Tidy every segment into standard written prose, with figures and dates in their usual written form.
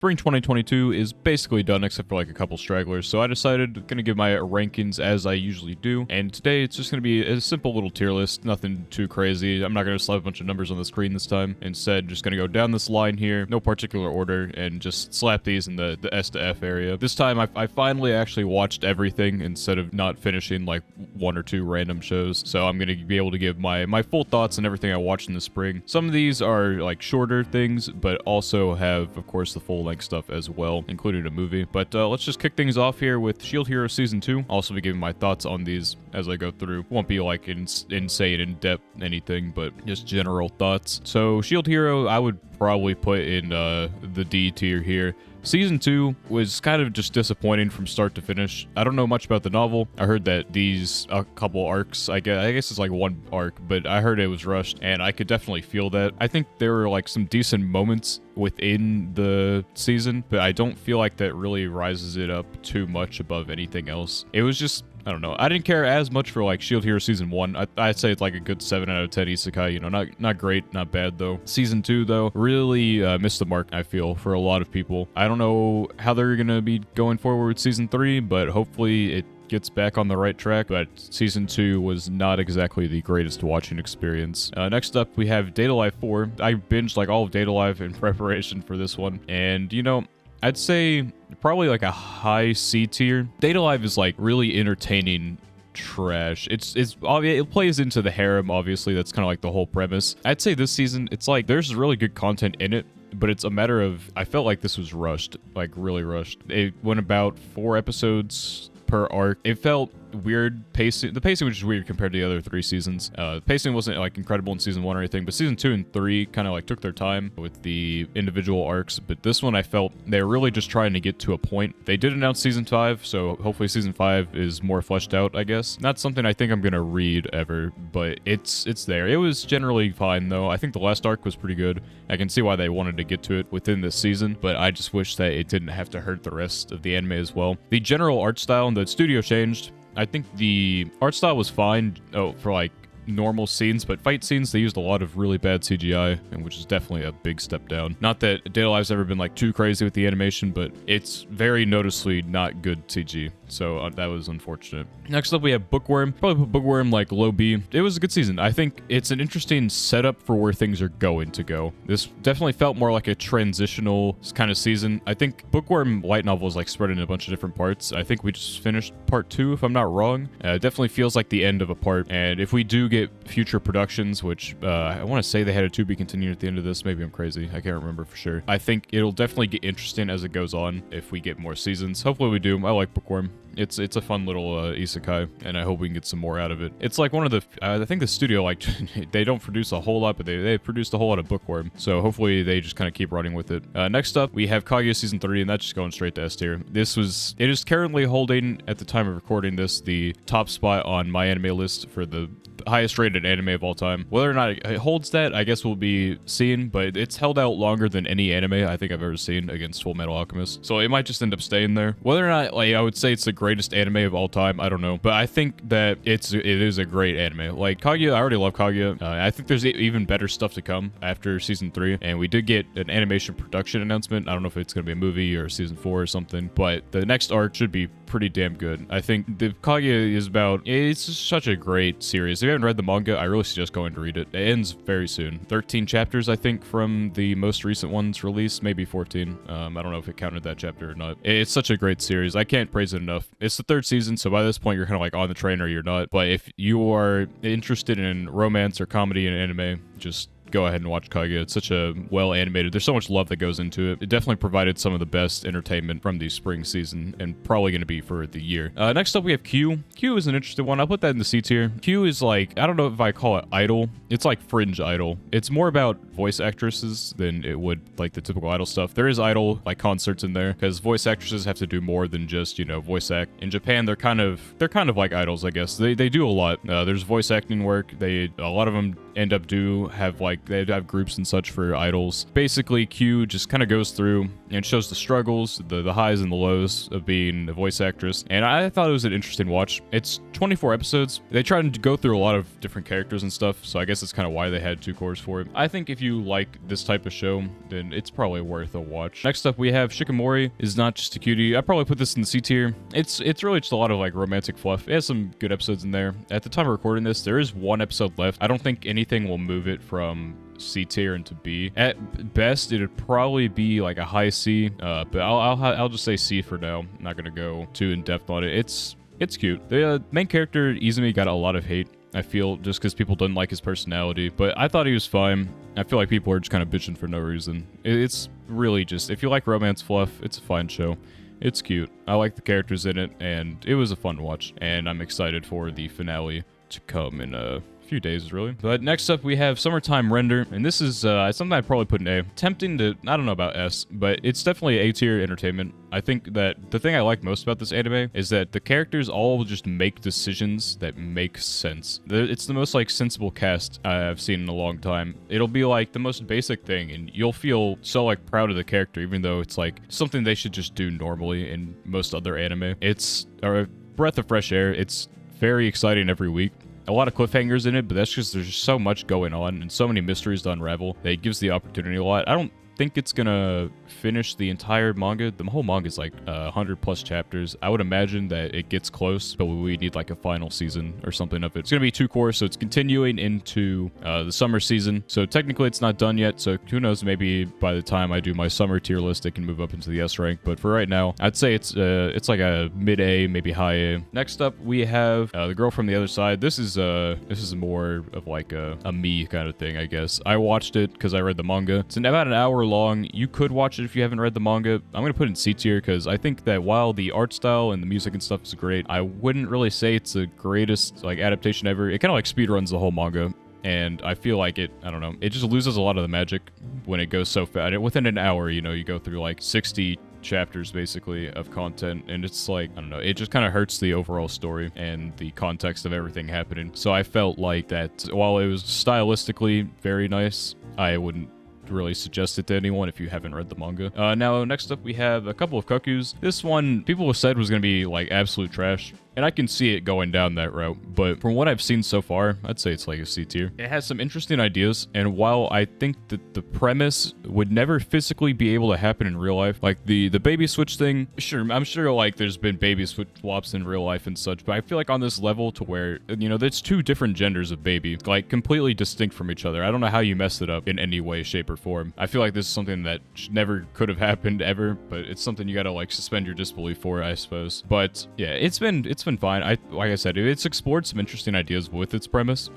Spring 2022 is basically done except for like a couple stragglers, so I decided gonna give my rankings as I usually do, and today it's just gonna be a simple little tier list, nothing too crazy. I'm not gonna slap a bunch of numbers on the screen this time. Instead, just gonna go down this line here, no particular order, and just slap these in the S to F area. This time I finally actually watched everything instead of not finishing like one or two random shows, so I'm gonna be able to give my full thoughts on everything I watched in the spring. Some of these are like shorter things, but also have, of course, the full stuff as well, including a movie. But let's just kick things off here with Shield Hero Season 2. I'll also be giving my thoughts on these as I go through. Won't be like insane, in-depth anything, but just general thoughts. So Shield Hero, I would probably put in the D tier here. Season 2 was kind of just disappointing from start to finish. I don't know much about the novel. I heard that these a couple arcs, I guess it's like one arc, but I heard it was rushed, and I could definitely feel that. I think there were like some decent moments within the season, but I don't feel like that really rises it up too much above anything else. It was just, I don't know. I didn't care as much for like Shield Hero Season 1. I'd say it's like a good 7 out of 10 isekai, you know, not great, not bad though. Season 2 though, really missed the mark, I feel, for a lot of people. I don't know how they're gonna be going forward with Season 3, but hopefully it gets back on the right track, but Season 2 was not exactly the greatest watching experience. Next up, we have Datalite IV. I binged like all of Datalite in preparation for this one, and you know, I'd say probably like a high C tier. Datalite is like really entertaining trash. It plays into the harem, obviously. That's kind of like the whole premise. I'd say this season, it's like there's really good content in it, but it's a matter of, I felt like this was rushed, like really rushed. It went about 4 episodes per arc. It felt weird pacing. The pacing was just weird compared to the other 3 seasons. The pacing wasn't like incredible in Season 1 or anything, but Season 2 and 3 kind of like took their time with the individual arcs. But this one, I felt they were really just trying to get to a point. They did announce Season 5, so hopefully Season 5 is more fleshed out, I guess. Not something I think I'm gonna read ever, but it's there. It was generally fine though. I think the last arc was pretty good. I can see why they wanted to get to it within this season, but I just wish that it didn't have to hurt the rest of the anime as well. The general art style and the studio changed. I think the art style was fine for like normal scenes, but fight scenes, they used a lot of really bad CGI, and which is definitely a big step down. Not that Datalife's ever been like too crazy with the animation, but it's very noticeably not good CG. So that was unfortunate. Next up, we have Bookworm. Probably put Bookworm like low B. It was a good season. I think it's an interesting setup for where things are going to go. This definitely felt more like a transitional kind of season. I think Bookworm light novel is like spread into a bunch of different parts. I think we just finished part 2, if I'm not wrong. It definitely feels like the end of a part. And if we do get future productions, which I want to say they had a to be continued at the end of this. Maybe I'm crazy. I can't remember for sure. I think it'll definitely get interesting as it goes on if we get more seasons. Hopefully we do. I like Bookworm. It's a fun little isekai, and I hope we can get some more out of it. It's like one of the, I think the studio, like, they don't produce a whole lot, but they produced a whole lot of Bookworm, so hopefully they just kind of keep running with it. Next up, we have Kaguya Season 3, and that's just going straight to S tier. It is currently holding, at the time of recording this, the top spot on my anime list for the highest rated anime of all time. Whether or not it holds that, I guess we'll be seeing, but it's held out longer than any anime I think I've ever seen against Full Metal Alchemist, so it might just end up staying there. Whether or not, like, I would say it's the greatest anime of all time, I don't know, but I think that it is a great anime. Like Kaguya, I already love Kaguya. I think there's even better stuff to come after Season 3, and we did get an animation production announcement. I don't know if it's gonna be a movie or Season 4 or something, but the next arc should be pretty damn good. I think the Kaguya is about, it's just such a great series. If you haven't read the manga, I really suggest going to read it. It ends very soon. 13 chapters, I think, from the most recent one's release, maybe 14. I don't know if it counted that chapter or not. It's such a great series. I can't praise it enough. It's the 3rd season, so by this point you're kind of like on the train or you're not. But if you are interested in romance or comedy and anime, just go ahead and watch Kaguya. It's such a well animated. There's so much love that goes into it. It definitely provided some of the best entertainment from the spring season, and probably going to be for the year. Next up, we have Q. Q is an interesting one. I'll put that in the C tier. Q is like, I don't know if I call it idol. It's like fringe idol. It's more about voice actresses than it would like the typical idol stuff. There is idol like concerts in there, because voice actresses have to do more than just, you know, voice act. In Japan, they're kind of like idols, I guess. They do a lot. There's voice acting work. A lot of them end up they have groups and such for idols. Basically, Q just kind of goes through and shows the struggles, the highs and the lows of being a voice actress, and I thought it was an interesting watch. It's 24 episodes. They try to go through a lot of different characters and stuff, so I guess guess that's kind of why they had 2 cores for it. I think if you like this type of show, then it's probably worth a watch. Next up, we have Shikamori is not just a cutie. I probably put this in the C tier. It's really just a lot of like romantic fluff. It has some good episodes in there. At the time of recording this, there is 1 episode left. I don't think anything will move it from C tier into B. At best, it'd probably be like a high C, but I'll just say C for now. I'm not gonna go too in depth on it. It's cute. The main character Izumi got a lot of hate, I feel, just because people didn't like his personality, but I thought he was fine. I feel like people are just kind of bitching for no reason. It's really just, if you like romance fluff, it's a fine show. It's cute. I like the characters in it, and it was a fun watch, and I'm excited for the finale to come in a few days, really. But next up, we have Summertime Render, and this is something I'd probably put in A. Tempting to, I don't know about S, but it's definitely A tier entertainment. I think that the thing I like most about this anime is that the characters all just make decisions that make sense. It's the most like sensible cast I've seen in a long time. It'll be like the most basic thing, and you'll feel so like proud of the character, even though it's like something they should just do normally in most other anime. It's a breath of fresh air. It's very exciting every week. A lot of cliffhangers in it, but that's just, there's just so much going on and so many mysteries to unravel that it gives the opportunity a lot. I don't think it's gonna finish the entire manga. The whole manga is like 100 plus chapters. I would imagine that it gets close, but we need like a final season or something of it. It's gonna be 2 cores, so it's continuing into the summer season. So technically it's not done yet, so who knows, maybe by the time I do my summer tier list, it can move up into the S rank. But for right now, I'd say it's like a mid-A, maybe high A. Next up, we have The Girl from the Other Side. This is more of like a me kind of thing, I guess. I watched it because I read the manga. It's about an hour long. You could watch it if you haven't read the manga. I'm gonna put it in C tier because I think that while the art style and the music and stuff is great, I wouldn't really say it's the greatest like adaptation ever. It kind of like speedruns the whole manga, and I feel like it, I don't know, it just loses a lot of the magic when it goes so fast. Within an hour, you know, you go through like 60 chapters basically of content, and it's like, I don't know, it just kind of hurts the overall story and the context of everything happening. So I felt like that while it was stylistically very nice, I wouldn't really suggest it to anyone if you haven't read the manga. Now, next up, we have a couple of Cuckoos. This one, people have said was going to be like absolute trash, and I can see it going down that route, but from what I've seen so far, I'd say it's like a C tier. It has some interesting ideas, and while I think that the premise would never physically be able to happen in real life, like the baby switch thing, sure, I'm sure like there's been baby switch swaps in real life and such, but I feel like on this level to where, you know, there's 2 different genders of baby, like completely distinct from each other. I don't know how you mess it up in any way, shape, or form. I feel like this is something that never could have happened ever, but it's something you gotta like suspend your disbelief for, I suppose. But yeah, it's been fine. Like I said, it's explored some interesting ideas with its premise.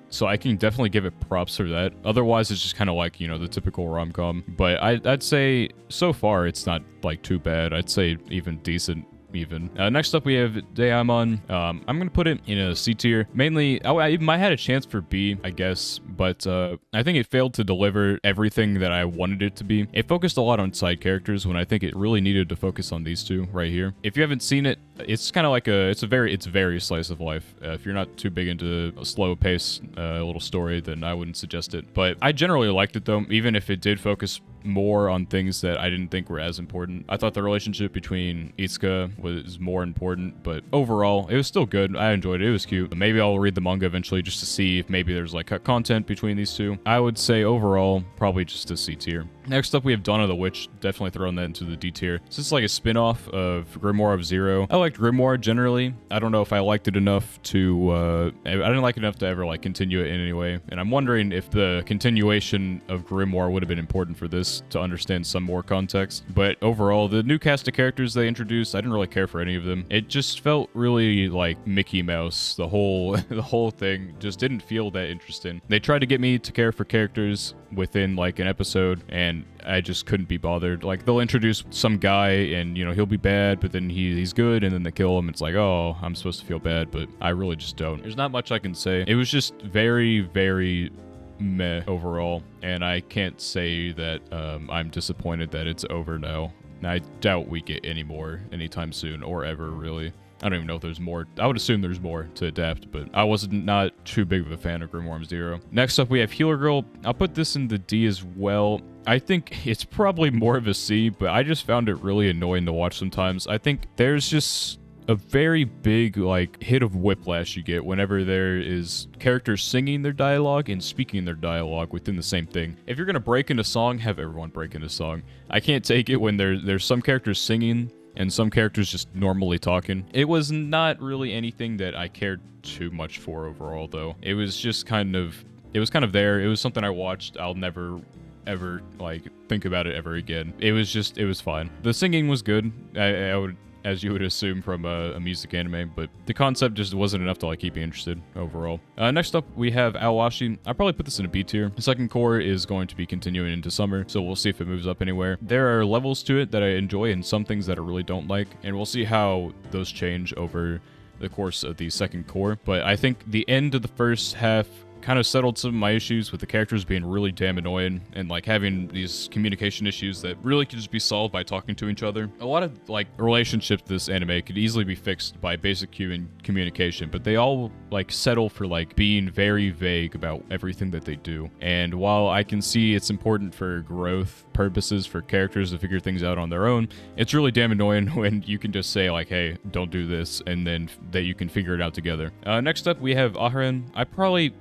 So I can definitely give it props for that. Otherwise, it's just kind of like, you know, the typical rom-com. But I'd say so far it's not like too bad. I'd say even decent. Even. Next up, we have Daemon. I'm going to put it in a C tier. Mainly, I might had a chance for B, I guess, but I think it failed to deliver everything that I wanted it to be. It focused a lot on side characters when I think it really needed to focus on these 2 right here. If you haven't seen it, it's kind of like it's very slice of life. If you're not too big into a slow pace little story, then I wouldn't suggest it. But I generally liked it though, even if it did focus more on things that I didn't think were as important. I thought the relationship between Itsuka was more important, but overall, it was still good. I enjoyed it. It was cute. Maybe I'll read the manga eventually just to see if maybe there's like content between these 2. I would say overall, probably just a C tier. Next up, we have Dontna the Witch. Definitely throwing that into the D tier. This is like a spin-off of Grimoire of Zero. I liked Grimoire generally. I don't know if I liked it enough to, I didn't like it enough to ever like continue it in any way. And I'm wondering if the continuation of Grimoire would have been important for this to understand some more context. But overall, the new cast of characters they introduced, I didn't really care for any of them. It just felt really like Mickey Mouse. The whole thing just didn't feel that interesting. They tried to get me to care for characters within like an episode, and I just couldn't be bothered. Like, they'll introduce some guy and, you know, he'll be bad, but then he's good, and then they kill him. It's like, oh, I'm supposed to feel bad, but I really just don't. There's not much I can say. It was just very meh overall, and I can't say that I'm disappointed that it's over now. And I doubt we get any more anytime soon, or ever, really. I don't even know if there's more. I would assume there's more to adapt, but I was not too big of a fan of Grimoire Zero. Next up, we have Healer Girl. I'll put this in the D as well. I think it's probably more of a C, but I just found it really annoying to watch sometimes. I think there's just a very big like hit of whiplash you get whenever there is characters singing their dialogue and speaking their dialogue within the same thing. If you're gonna break into song, have everyone break into song. I can't take it when there's some characters singing and some characters just normally talking. It was not really anything that I cared too much for overall, though. It was just kind of there. It was something I watched. I'll never ever like think about it ever again. It was fine. The singing was good. I would, as you would assume from a music anime, but the concept just wasn't enough to like keep me interested overall. Next up, we have Washi. I'll probably put this in a B tier. The second core is going to be continuing into summer, so we'll see if it moves up anywhere. There are levels to it that I enjoy and some things that I really don't like, and we'll see how those change over the course of the second core. But I think the end of the first half kind of settled some of my issues with the characters being really damn annoying and like having these communication issues that really could just be solved by talking to each other. A lot of like relationships this anime could easily be fixed by basic human communication, but they all like settle for like being very vague about everything that they do. And while I can see it's important for growth purposes for characters to figure things out on their own, it's really damn annoying when you can just say like, hey, don't do this, and then that you can figure it out together. Next up, we have Aharen. I probably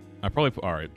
all right.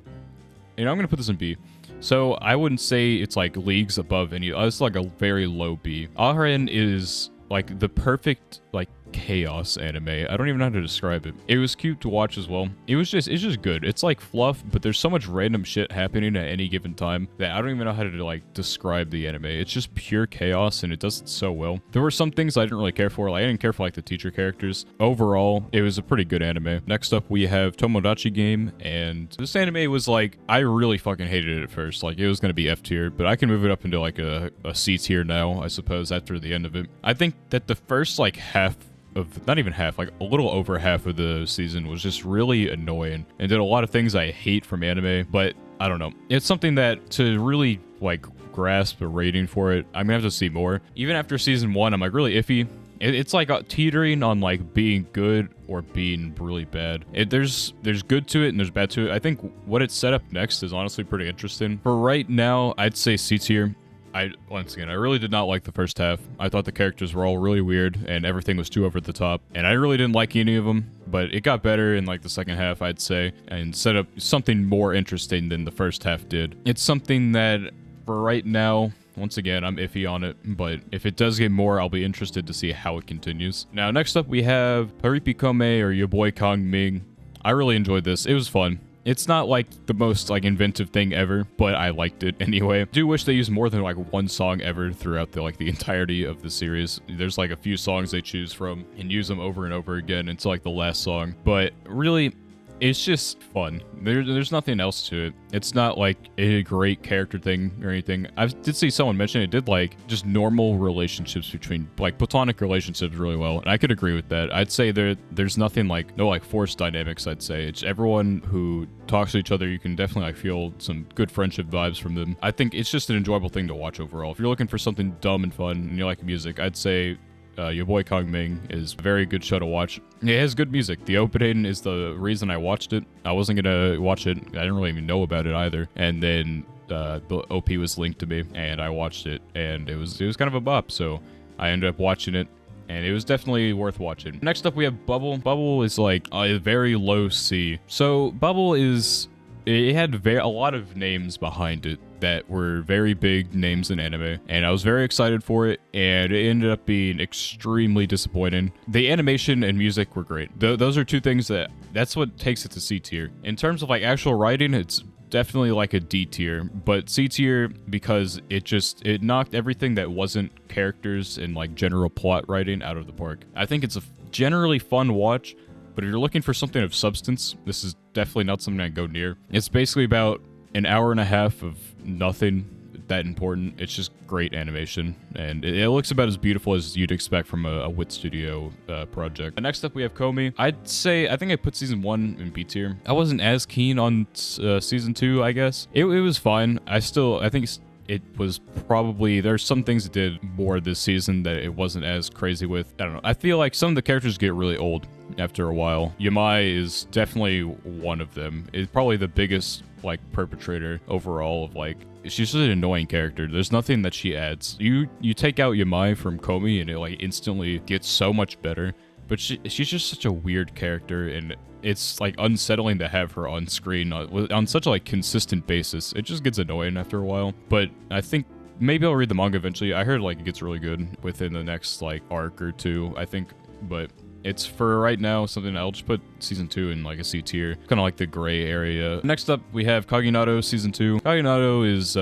You know, I'm gonna put this in B. So I wouldn't say it's like leagues above any. It's like a very low B. Aharen is like the perfect like chaos anime. I don't even know how to describe it. It was cute to watch as well. It's just good. It's like fluff, but there's so much random shit happening at any given time that I don't even know how to like describe the anime. It's just pure chaos and it does it so well. There were some things I didn't really care for. Like I didn't care for like the teacher characters. Overall, it was a pretty good anime. Next up, we have Tomodachi Game, and this anime was like, I really fucking hated it at first. Like it was gonna be F tier, but I can move it up into like a C tier now, I suppose, after the end of it. I think that the first like half of, not even half, like a little over half of the season was just really annoying and did a lot of things I hate from anime, but I don't know. It's something that to really like grasp a rating for it, I'm gonna have to see more. Even after season 1, I'm like really iffy. It's like teetering on like being good or being really bad. There's good to it and there's bad to it. I think what it's set up next is honestly pretty interesting. For right now, I'd say C tier. Once again, I really did not like the first half. I thought the characters were all really weird and everything was too over the top, and I really didn't like any of them, but it got better in like the second half, I'd say, and set up something more interesting than the first half did. It's something that for right now, once again, I'm iffy on it, but if it does get more, I'll be interested to see how it continues. Now, next up, we have Comey or Yaboikongming. I really enjoyed this. It was fun. It's not like the most like inventive thing ever, but I liked it anyway. I do wish they used more than like one song ever throughout the entirety of the series. There's like a few songs they choose from and use them over and over again until like the last song. But really, it's just fun. There's nothing else to it. It's not like a great character thing or anything. I did see someone mention it did like just normal relationships between like platonic relationships really well, and I could agree with that. I'd say there's nothing like no like forced dynamics. I'd say it's everyone who talks to each other. You can definitely like feel some good friendship vibes from them. I think it's just an enjoyable thing to watch overall. If you're looking for something dumb and fun and you like music, I'd say Yaboikongming is a very good show to watch. It has good music. The opening is the reason I watched it. I wasn't gonna watch it. I didn't really even know about it either. And then the OP was linked to me, and I watched it, and it was kind of a bop. So I ended up watching it, and it was definitely worth watching. Next up, we have Bubble. Bubble is like a very low C. So Bubble it had a lot of names behind it that were very big names in anime, and I was very excited for it, and it ended up being extremely disappointing. The animation and music were great. Those are two things that's what takes it to C tier. In terms of like actual writing, it's definitely like a D tier, but C tier because it knocked everything that wasn't characters and like general plot writing out of the park. I think it's a generally fun watch, but if you're looking for something of substance, this is definitely not something I'd go near. It's basically about an hour and a half of nothing that important. It's just great animation, and it looks about as beautiful as you'd expect from a WIT Studio project. Next up, we have Comey. I think I put season 1 in B tier. I wasn't as keen on season 2, I guess. It was fine. I think it was probably, there's some things it did more this season that it wasn't as crazy with. I don't know. I feel like some of the characters get really old after a while. Yamai is definitely one of them. It's probably the biggest like perpetrator overall of like, she's just an annoying character. There's nothing that she adds. You take out Yamai from Comey and it like instantly gets so much better. but she's just such a weird character, and it's like unsettling to have her on screen on such a like consistent basis. It just gets annoying after a while. But I think maybe I'll read the manga eventually. I heard like it gets really good within the next like arc or two, I think, but it's for right now something I'll just put season 2 in like a C tier, kind of like the gray area. Next up, we have Kagunado season 2. Kagunado is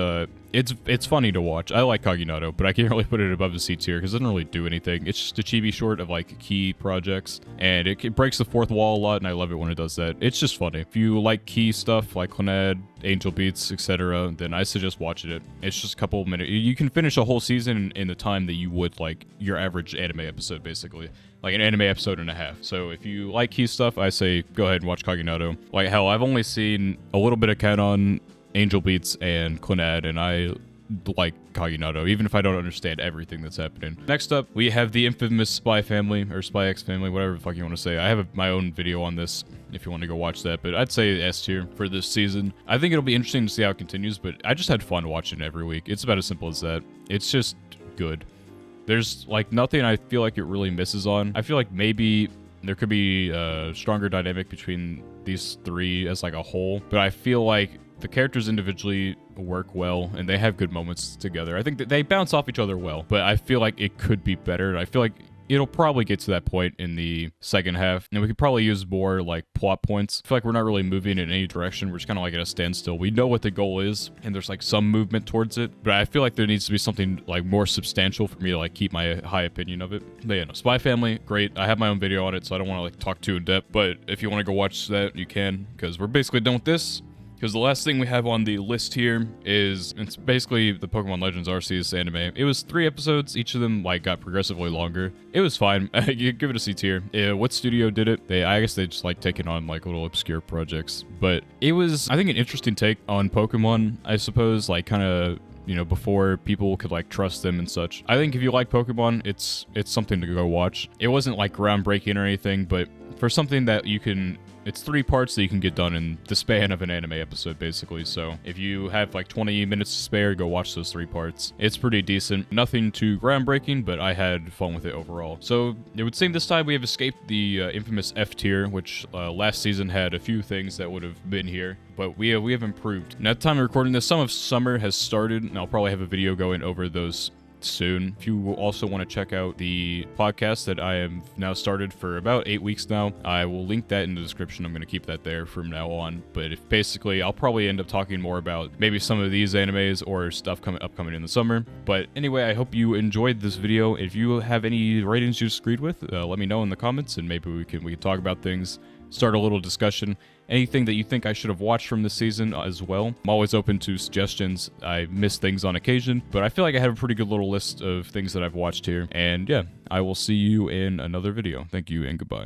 it's funny to watch. I like Kagunado, but I can't really put it above the C tier because it doesn't really do anything. It's just a chibi short of like key projects, and it breaks the fourth wall a lot, and I love it when it does that. It's just funny. If you like key stuff like Clannad, Angel Beats, etc., then I suggest watching it. It's just a couple of minutes. You can finish a whole season in the time that you would like your average anime episode, basically. Like an anime episode and a half. So if you like key stuff, I say go ahead and watch Kagunado. Like hell, I've only seen a little bit of Canon, Angel Beats, and Clannad, and I like Kagunado, even if I don't understand everything that's happening. Next up, we have the infamous Spy Family, or Spy X Family, whatever the fuck you want to say. I have my own video on this if you want to go watch that, but I'd say S tier for this season. I think it'll be interesting to see how it continues, but I just had fun watching it every week. It's about as simple as that. It's just good. There's like nothing I feel like it really misses on. I feel like maybe there could be a stronger dynamic between these three as like a whole, but I feel like the characters individually work well and they have good moments together. I think that they bounce off each other well, but I feel like it could be better. I feel like it'll probably get to that point in the second half, and we could probably use more like plot points. I feel like we're not really moving in any direction. We're just kind of like at a standstill. We know what the goal is, and there's like some movement towards it, but I feel like there needs to be something like more substantial for me to like keep my high opinion of it. But yeah, no, Spy Family, great. I have my own video on it, so I don't want to like talk too in depth, but if you want to go watch that, you can, because we're basically done with this. Because the last thing we have on the list here is, it's basically the Pokemon Legends Arceus anime. It was 3 episodes, each of them like got progressively longer. It was fine. You give it a C tier. What studio did it? I guess they just like taking on like little obscure projects. But it was, I think, an interesting take on Pokemon, I suppose, like kind of, you know, before people could like trust them and such. I think if you like Pokemon, it's something to go watch. It wasn't like groundbreaking or anything, but for something that you can, it's 3 parts that you can get done in the span of an anime episode, basically. So if you have like 20 minutes to spare, go watch those 3 parts. It's pretty decent. Nothing too groundbreaking, but I had fun with it overall. So it would seem this time we have escaped the infamous F tier, which last season had a few things that would have been here, but we have improved. Now, at the time of recording this, some of summer has started, and I'll probably have a video going over those soon. If you also want to check out the podcast that I have now started for about 8 weeks now, I will link that in the description. I'm going to keep that there from now on. But if basically, I'll probably end up talking more about maybe some of these animes or stuff upcoming in the summer. But anyway, I hope you enjoyed this video. If you have any ratings you disagreed with, let me know in the comments, and maybe we can talk about things, start a little discussion. Anything that you think I should have watched from this season as well. I'm always open to suggestions. I miss things on occasion, but I feel like I have a pretty good little list of things that I've watched here. And yeah, I will see you in another video. Thank you and goodbye.